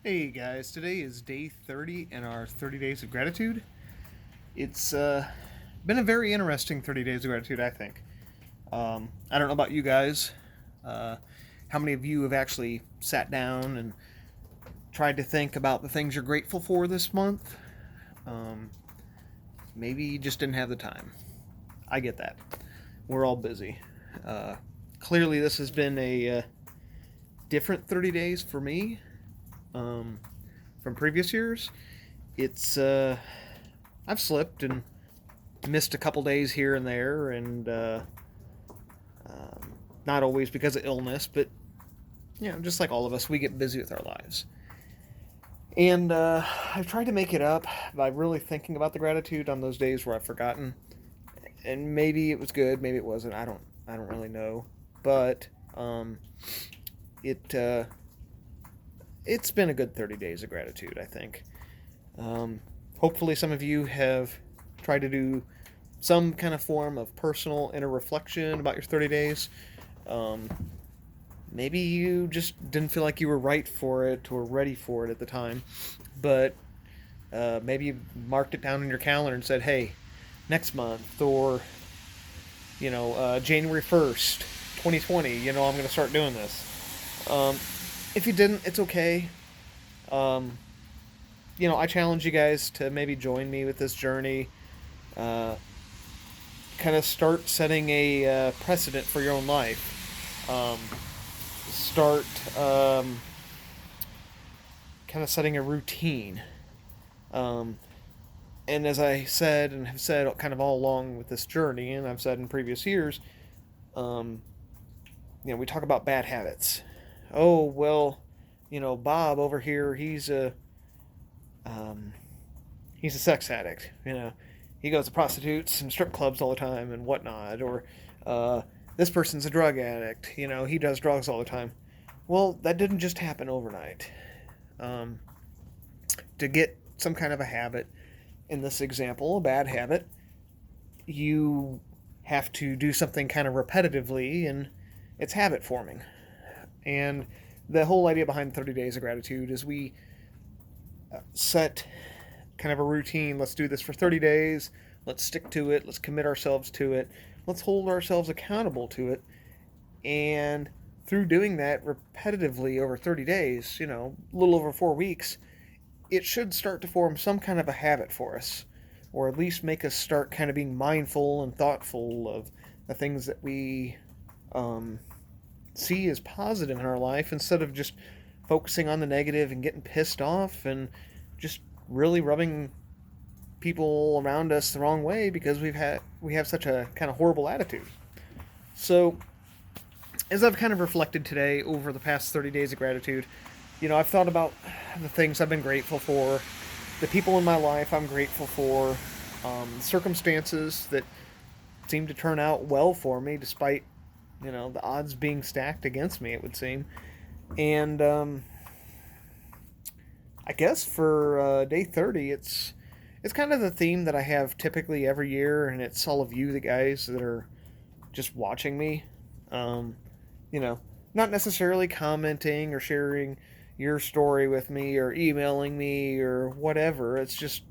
Hey guys, today is day 30 in our 30 days of gratitude. It's been a very interesting 30 days of gratitude, I think. I don't know about you guys. Uh, how many of you have actually sat down and tried to think about the things you're grateful for this month? Um, Maybe you just didn't have the time. I get that. We're all busy. Uh, Clearly, this has been a different 30 days for me um, from previous years. It's I've slipped and missed a couple days here and there, and not always because of illness, but just like all of us, we get busy with our lives. And I've tried to make it up by really thinking about the gratitude on those days where I've forgotten. And maybe it was good, maybe it wasn't. I don't really know. But it it's been a good 30 days of gratitude, I think. Um, Hopefully, some of you have tried to do some kind of form of personal inner reflection about your 30 days. Um, Maybe you just didn't feel like you were right for it or ready for it at the time, but maybe you marked it down in your calendar and said, hey, next month or, January 1st, 2020, I'm going to start doing this. If you didn't, it's okay. Um, I challenge you guys to maybe join me with this journey. Uh, Kind of start setting a precedent for your own life. Start kind of setting a routine. Um, and as I said and have said kind of all along with this journey, and I've said in previous years, um, we talk about bad habits. Oh, well, Bob over here, um, he's a sex addict. He goes to prostitutes and strip clubs all the time and whatnot. Or uh, this person's a drug addict. He does drugs all the time. Well, that didn't just happen overnight. Um, to get some kind of a habit, in this example, a bad habit, you have to do something kind of repetitively, and it's habit forming. And the whole idea behind 30 Days of Gratitude is we set kind of a routine. Let's do this for 30 days. Let's stick to it. Let's commit ourselves to it. Let's hold ourselves accountable to it. And through doing that repetitively over 30 days, a little over 4 weeks, it should start to form some kind of a habit for us, or at least make us start kind of being mindful and thoughtful of the things that we see as positive in our life instead of just focusing on the negative and getting pissed off and just really rubbing people around us the wrong way because we have such a kind of horrible attitude. So, as I've kind of reflected today over the past 30 days of gratitude, I've thought about the things I've been grateful for, the people in my life I'm grateful for, circumstances that seem to turn out well for me despite, the odds being stacked against me, it would seem. And I guess for day 30, it's kind of the theme that I have typically every year, and it's all of you, the guys that are just watching me. Um, Not necessarily commenting or sharing your story with me or emailing me or whatever. It's just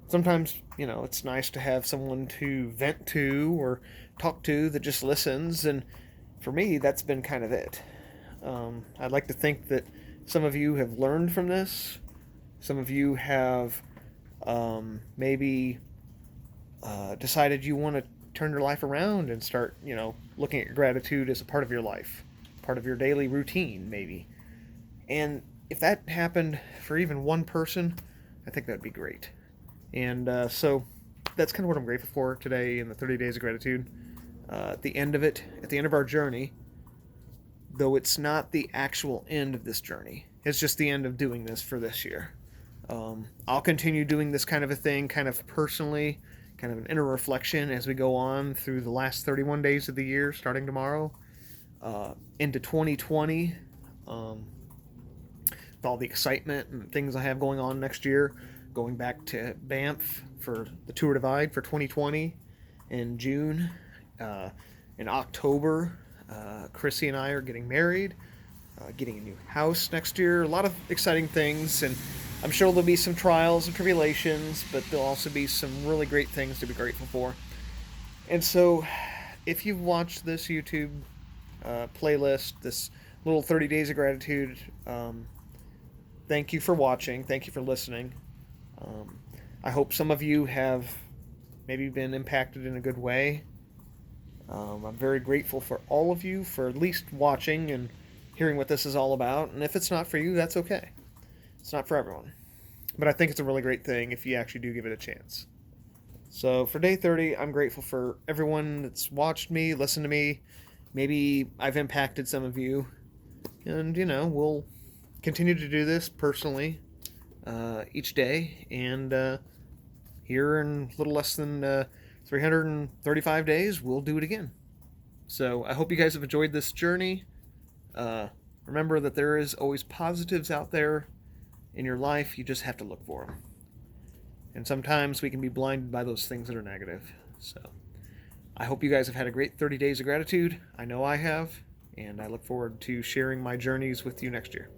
sometimes, it's nice to have someone to vent to or talk to that just listens. And for me, that's been kind of it. I'd like to think that some of you have learned from this. Some of you have maybe decided you want to turn your life around and start, looking at gratitude as a part of your life, part of your daily routine, maybe. And if that happened for even one person, I think that'd be great. And so that's kind of what I'm grateful for today in the 30 Days of Gratitude. At the end of it, at the end of our journey, though it's not the actual end of this journey, it's just the end of doing this for this year. I'll continue doing this kind of a thing, kind of personally, kind of an inner reflection as we go on through the last 31 days of the year, starting tomorrow, into 2020, with all the excitement and things I have going on next year, going back to Banff for the Tour Divide for 2020 in June. In October, Chrissy and I are getting married. getting a new house next year. A lot of exciting things, and I'm sure there'll be some trials and tribulations, but there'll also be some really great things to be grateful for. And so, if you've watched this YouTube playlist, this little 30 Days of Gratitude, thank you for watching. Thank you for listening. Um, I hope some of you have maybe been impacted in a good way. I'm very grateful for all of you for at least watching and hearing what this is all about. And if it's not for you, that's okay. It's not for everyone. But I think it's a really great thing if you actually do give it a chance. So for day 30, I'm grateful for everyone that's watched me, listened to me. Maybe I've impacted some of you. And, we'll continue to do this personally each day. And here in a little less than 335 days, we'll do it again. So I hope you guys have enjoyed this journey. Remember that there is always positives out there in your life. You just have to look for them. And sometimes we can be blinded by those things that are negative. So I hope you guys have had a great 30 days of gratitude. I know I have. And I look forward to sharing my journeys with you next year.